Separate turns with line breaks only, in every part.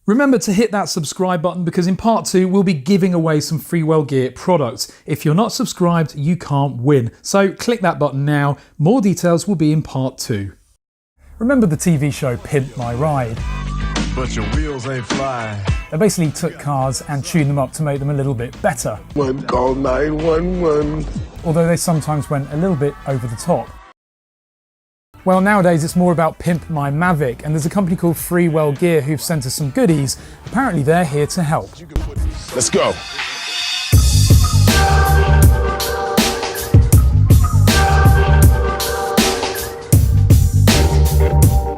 Remember to hit that subscribe button because in part 2 we'll be giving away some Freewell gear products. If you're not subscribed, you can't win. So click that button now. More details will be in part 2. Remember the TV show Pimp My Ride?
But your wheels ain't flying.
They basically took cars and tuned them up to make them a little bit better.
One call 911.
Although they sometimes went a little bit over the top. Well, nowadays it's more about Pimp My Mavic, and there's a company called Freewell Gear who've sent us some goodies. Apparently they're here to help.
Let's go.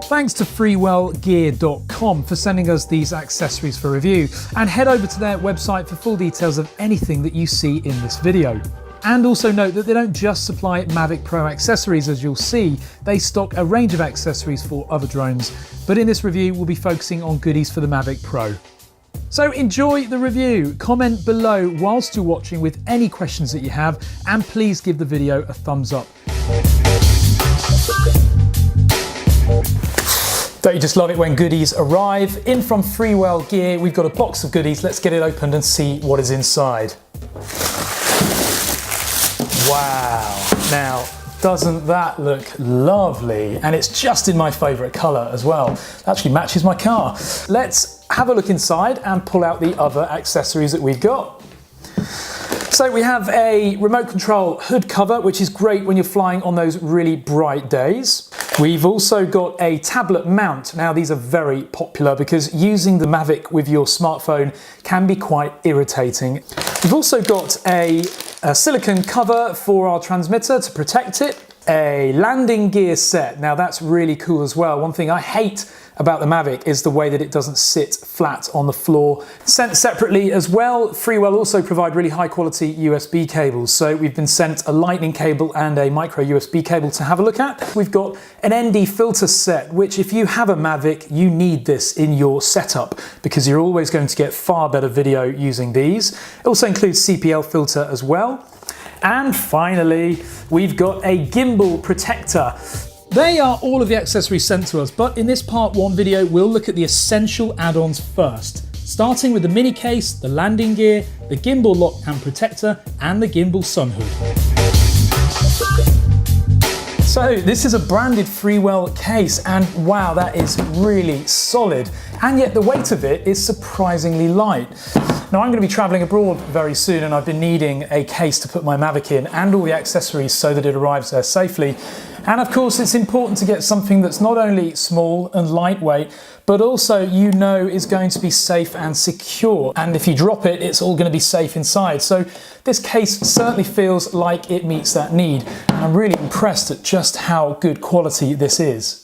Thanks to freewellgear.com for sending us these accessories for review, and head over to their website for full details of anything that you see in this video. And also note that they don't just supply Mavic Pro accessories, as you'll see. They stock a range of accessories for other drones, but in this review we'll be focusing on goodies for the Mavic Pro. So enjoy the review, comment below whilst you're watching with any questions that you have, and please give the video a thumbs up. Don't you just love it when goodies arrive? In from Freewell Gear, we've got a box of goodies. Let's get it opened and see what is inside. Wow, now doesn't that look lovely? And it's just in my favourite colour as well. It actually matches my car. Let's have a look inside and pull out the other accessories that we've got. So we have a remote control hood cover, which is great when you're flying on those really bright days. We've also got a tablet mount. Now these are very popular because using the Mavic with your smartphone can be quite irritating. We've also got a silicone cover for our transmitter to protect it. A landing gear set. Now that's really cool as well. One thing I hate about the Mavic is the way that it doesn't sit flat on the floor. Sent separately as well, Freewell also provide really high quality USB cables. So we've been sent a lightning cable and a micro USB cable to have a look at. We've got an ND filter set, which if you have a Mavic, you need this in your setup because you're always going to get far better video using these. It also includes CPL filter as well. And finally, we've got a gimbal protector. They are all of the accessories sent to us, but in this part 1 video, we'll look at the essential add-ons first, starting with the mini case, the landing gear, the gimbal lock and protector, and the gimbal sun hood. So this is a branded Freewell case, and wow, that is really solid. And yet the weight of it is surprisingly light. Now I'm going to be traveling abroad very soon and I've been needing a case to put my Mavic in and all the accessories so that it arrives there safely. And of course it's important to get something that's not only small and lightweight, but also you know is going to be safe and secure. And if you drop it, it's all going to be safe inside. So this case certainly feels like it meets that need. And I'm really impressed at just how good quality this is.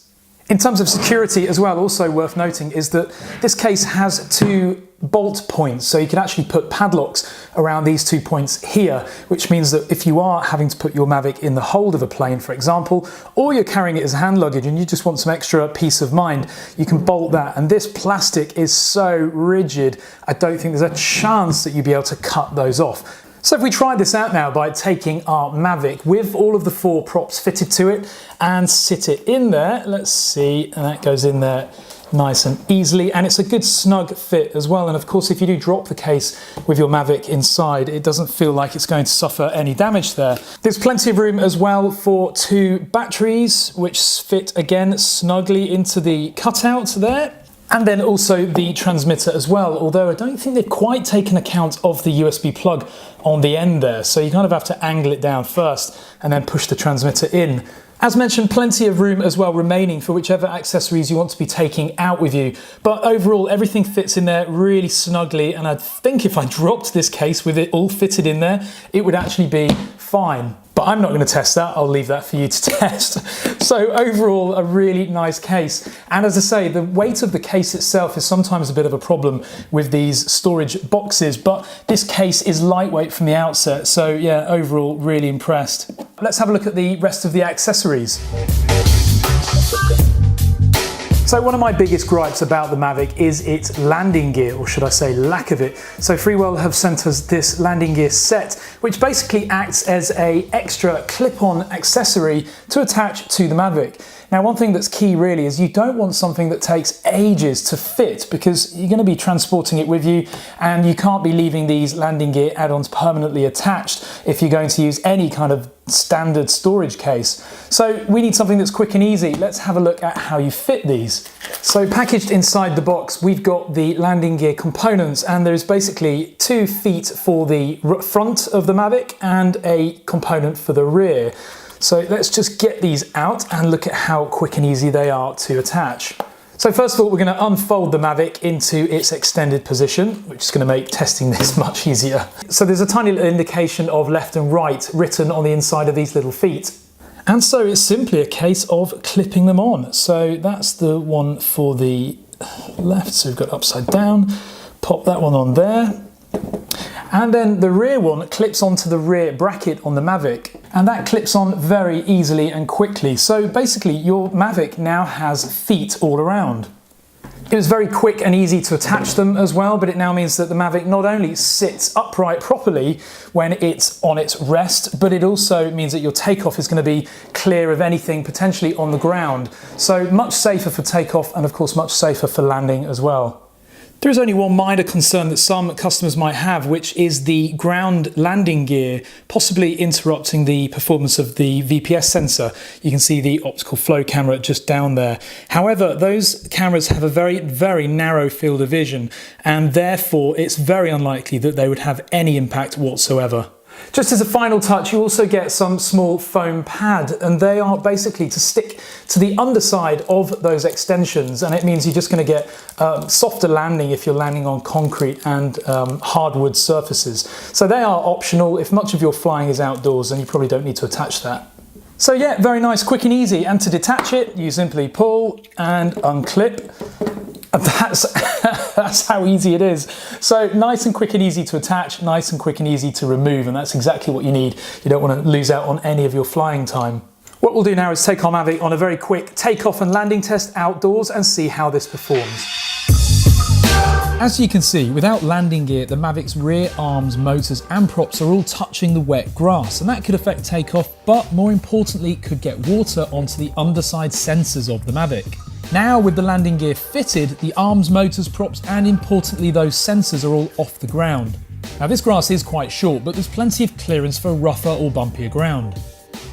In terms of security as well, also worth noting is that this case has 2 bolt points, so you can actually put padlocks around these 2 points here, which means that if you are having to put your Mavic in the hold of a plane, for example, or you're carrying it as hand luggage and you just want some extra peace of mind, you can bolt that. And this plastic is so rigid, I don't think there's a chance that you'd be able to cut those off. So if we try this out now by taking our Mavic with all of the 4 props fitted to it and sit it in there, let's see, and that goes in there nice and easily, and it's a good snug fit as well. And of course if you do drop the case with your Mavic inside, it doesn't feel like it's going to suffer any damage there. There's plenty of room as well for 2 batteries which fit again snugly into the cutout there. And then also the transmitter as well, although I don't think they've quite taken account of the USB plug on the end there. So you kind of have to angle it down first and then push the transmitter in. As mentioned, plenty of room as well remaining for whichever accessories you want to be taking out with you. But overall, everything fits in there really snugly. And I think if I dropped this case with it all fitted in there, it would actually be fine. But I'm not going to test that, I'll leave that for you to test. So overall, a really nice case. And as I say, the weight of the case itself is sometimes a bit of a problem with these storage boxes, but this case is lightweight from the outset. So yeah, overall, really impressed. Let's have a look at the rest of the accessories. So one of my biggest gripes about the Mavic is its landing gear, or should I say lack of it. So Freewell have sent us this landing gear set, which basically acts as an extra clip-on accessory to attach to the Mavic. Now, one thing that's key really is you don't want something that takes ages to fit, because you're going to be transporting it with you and you can't be leaving these landing gear add-ons permanently attached if you're going to use any kind of standard storage case. So we need something that's quick and easy. Let's have a look at how you fit these. So packaged inside the box, we've got the landing gear components, and there's basically 2 feet for the front of the Mavic and a component for the rear. So let's just get these out and look at how quick and easy they are to attach. So first of all, we're going to unfold the Mavic into its extended position, which is going to make testing this much easier. So there's a tiny little indication of left and right written on the inside of these little feet. And so it's simply a case of clipping them on. So that's the one for the left, so we've got upside down. Pop that one on there. And then the rear one clips onto the rear bracket on the Mavic, and that clips on very easily and quickly. So basically your Mavic now has feet all around. It was very quick and easy to attach them as well, but it now means that the Mavic not only sits upright properly when it's on its rest, but it also means that your takeoff is going to be clear of anything potentially on the ground. So much safer for takeoff, and of course much safer for landing as well. There is only one minor concern that some customers might have, which is the ground landing gear possibly interrupting the performance of the VPS sensor. You can see the optical flow camera just down there. However, those cameras have a very, very narrow field of vision, and therefore it's very unlikely that they would have any impact whatsoever. Just as a final touch, you also get some small foam pad, and they are basically to stick to the underside of those extensions, and it means you're just going to get softer landing if you're landing on concrete and hardwood surfaces. So they are optional. If much of your flying is outdoors, then you probably don't need to attach that. So yeah, very nice, quick and easy. And to detach it, you simply pull and unclip. That's how easy it is. So nice and quick and easy to attach, nice and quick and easy to remove, and that's exactly what you need. You don't want to lose out on any of your flying time. What we'll do now is take our Mavic on a very quick takeoff and landing test outdoors and see how this performs. As you can see, without landing gear, the Mavic's rear arms, motors and props are all touching the wet grass, and that could affect takeoff, but more importantly could get water onto the underside sensors of the Mavic. Now with the landing gear fitted, the arms, motors, props and importantly those sensors are all off the ground. Now this grass is quite short, but there's plenty of clearance for rougher or bumpier ground.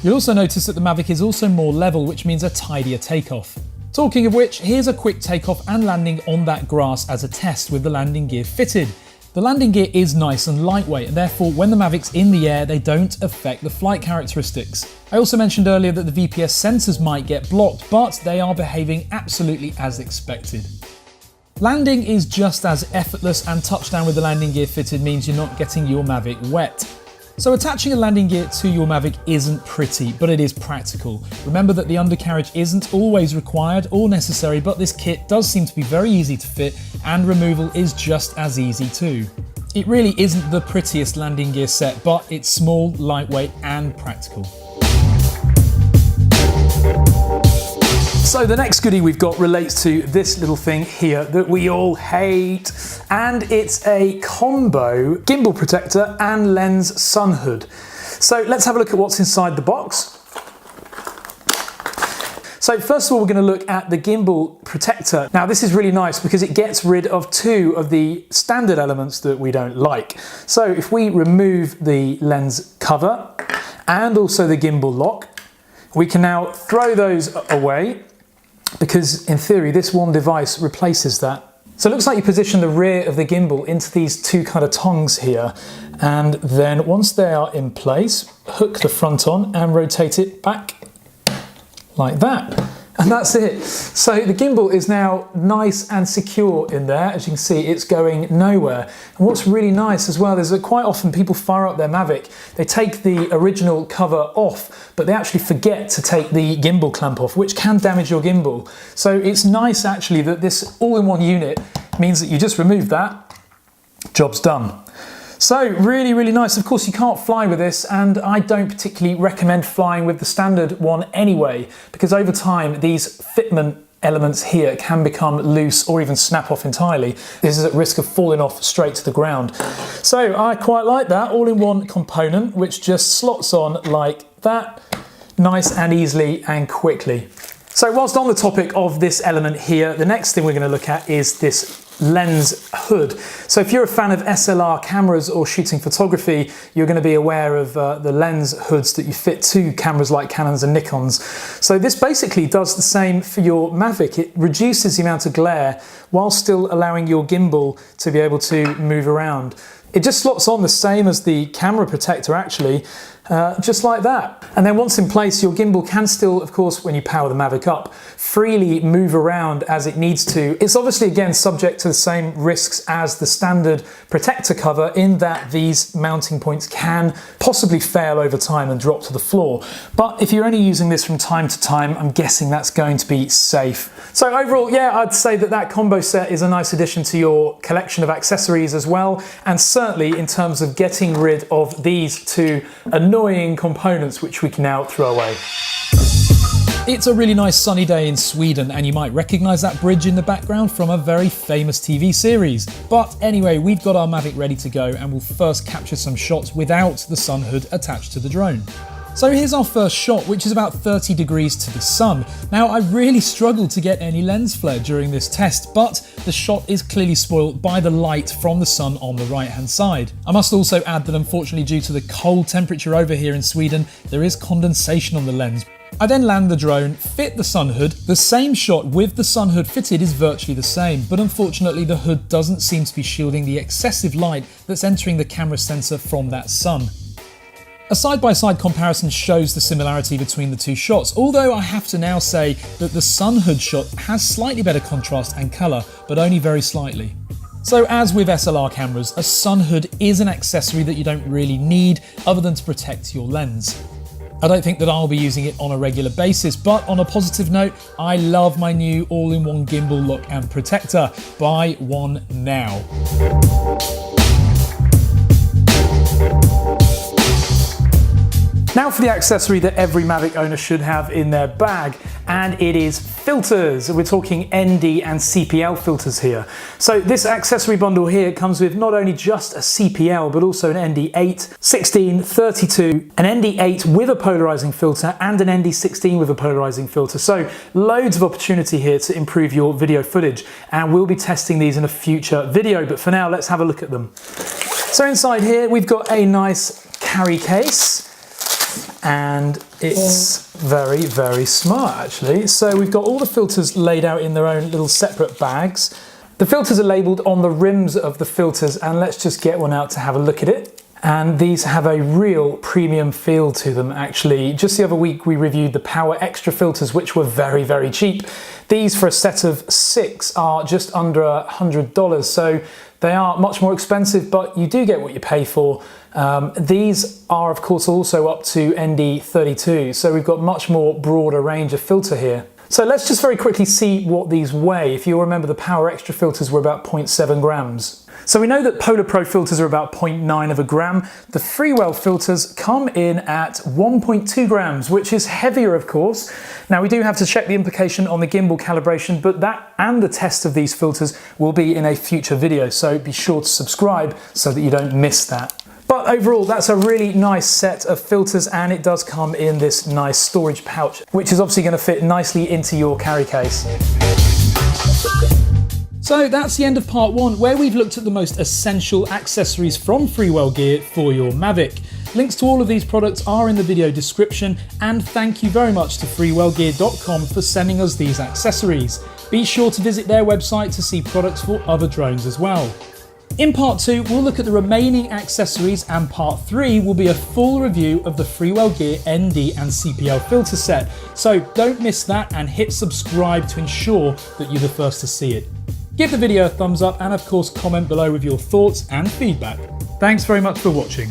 You'll also notice that the Mavic is also more level, which means a tidier takeoff. Talking of which, here's a quick takeoff and landing on that grass as a test with the landing gear fitted. The landing gear is nice and lightweight, and therefore when the Mavic's in the air, they don't affect the flight characteristics. I also mentioned earlier that the VPS sensors might get blocked, but they are behaving absolutely as expected. Landing is just as effortless, and touchdown with the landing gear fitted means you're not getting your Mavic wet. So attaching a landing gear to your Mavic isn't pretty, but it is practical. Remember that the undercarriage isn't always required or necessary, but this kit does seem to be very easy to fit, and removal is just as easy too. It really isn't the prettiest landing gear set, but it's small, lightweight and practical. So the next goodie we've got relates to this little thing here that we all hate, and it's a combo gimbal protector and lens sun hood. So let's have a look at what's inside the box. So first of all, we're going to look at the gimbal protector. Now this is really nice because it gets rid of 2 of the standard elements that we don't like. So if we remove the lens cover and also the gimbal lock, we can now throw those away, because in theory this one device replaces that. So it looks like you position the rear of the gimbal into these 2 kind of tongs here, and then once they are in place, hook the front on and rotate it back like that. And that's it. So the gimbal is now nice and secure in there. As you can see, it's going nowhere. And what's really nice as well is that quite often people fire up their Mavic, they take the original cover off, but they actually forget to take the gimbal clamp off, which can damage your gimbal. So it's nice actually that this all-in-one unit means that you just remove that, job's done. So really, really nice. Of course, you can't fly with this, and I don't particularly recommend flying with the standard one anyway, because over time these fitment elements here can become loose or even snap off entirely. This is at risk of falling off straight to the ground. So I quite like that all-in-one component, which just slots on like that, nice and easily and quickly. So whilst on the topic of this element here, the next thing we're going to look at is this lens hood. So if you're a fan of SLR cameras or shooting photography, you're going to be aware of the lens hoods that you fit to cameras like Canons and Nikons. So this basically does the same for your Mavic. It reduces the amount of glare while still allowing your gimbal to be able to move around. It just slots on the same as the camera protector actually, just like that. And then once in place, your gimbal can still, of course, when you power the Mavic up, freely move around as it needs to. It's obviously, again, subject to the same risks as the standard protector cover in that these mounting points can possibly fail over time and drop to the floor. But if you're only using this from time to time, I'm guessing that's going to be safe. So overall, yeah, I'd say that that combo set is a nice addition to your collection of accessories as well. And certainly in terms of getting rid of these two annoying components which we can now throw away. It's a really nice sunny day in Sweden, and you might recognise that bridge in the background from a very famous TV series. But anyway, we've got our Mavic ready to go, and we'll first capture some shots without the sun hood attached to the drone. So here's our first shot, which is about 30 degrees to the sun. Now, I really struggled to get any lens flare during this test, but the shot is clearly spoiled by the light from the sun on the right-hand side. I must also add that unfortunately, due to the cold temperature over here in Sweden, there is condensation on the lens. I then land the drone, fit the sun hood. The same shot with the sun hood fitted is virtually the same, but unfortunately the hood doesn't seem to be shielding the excessive light that's entering the camera sensor from that sun. A side-by-side comparison shows the similarity between the two shots, although I have to now say that the sun hood shot has slightly better contrast and colour, but only very slightly. So as with SLR cameras, a sun hood is an accessory that you don't really need other than to protect your lens. I don't think that I'll be using it on a regular basis, but on a positive note, I love my new all-in-one gimbal lock and protector. Buy one now. Now for the accessory that every Mavic owner should have in their bag, and it is filters. We're talking ND and CPL filters here. So this accessory bundle here comes with not only just a CPL, but also an ND 8, 16, 32, an ND 8 with a polarizing filter, and an ND 16 with a polarizing filter. So loads of opportunity here to improve your video footage, and we'll be testing these in a future video, but for now, let's have a look at them. So inside here, we've got a nice carry case, and it's very, very smart actually. So we've got all the filters laid out in their own little separate bags. The filters are labelled on the rims of the filters, and let's just get one out to have a look at it. And these have a real premium feel to them actually. Just the other week we reviewed the Power Extra filters, which were very, very cheap. These for a set of 6 are just under $100, so they are much more expensive, but you do get what you pay for. These are of course also up to ND 32, so we've got much more broader range of filter here. So let's just very quickly see what these weigh. If you'll remember, the Power Extra filters were about 0.7 grams. So we know that Polar Pro filters are about 0.9 of a gram. The Freewell filters come in at 1.2 grams, which is heavier of course. Now we do have to check the implication on the gimbal calibration, but that and the test of these filters will be in a future video, so be sure to subscribe so that you don't miss that. But overall, that's a really nice set of filters, and it does come in this nice storage pouch, which is obviously going to fit nicely into your carry case. So that's the end of part 1, where we've looked at the most essential accessories from Freewell gear for your Mavic. Links to all of these products are in the video description, and thank you very much to freewellgear.com for sending us these accessories. Be sure to visit their website to see products for other drones as well. In part 2, we'll look at the remaining accessories, and part 3 will be a full review of the Freewell Gear ND and CPL filter set. So don't miss that, and hit subscribe to ensure that you're the first to see it. Give the video a thumbs up, and of course comment below with your thoughts and feedback. Thanks very much for watching.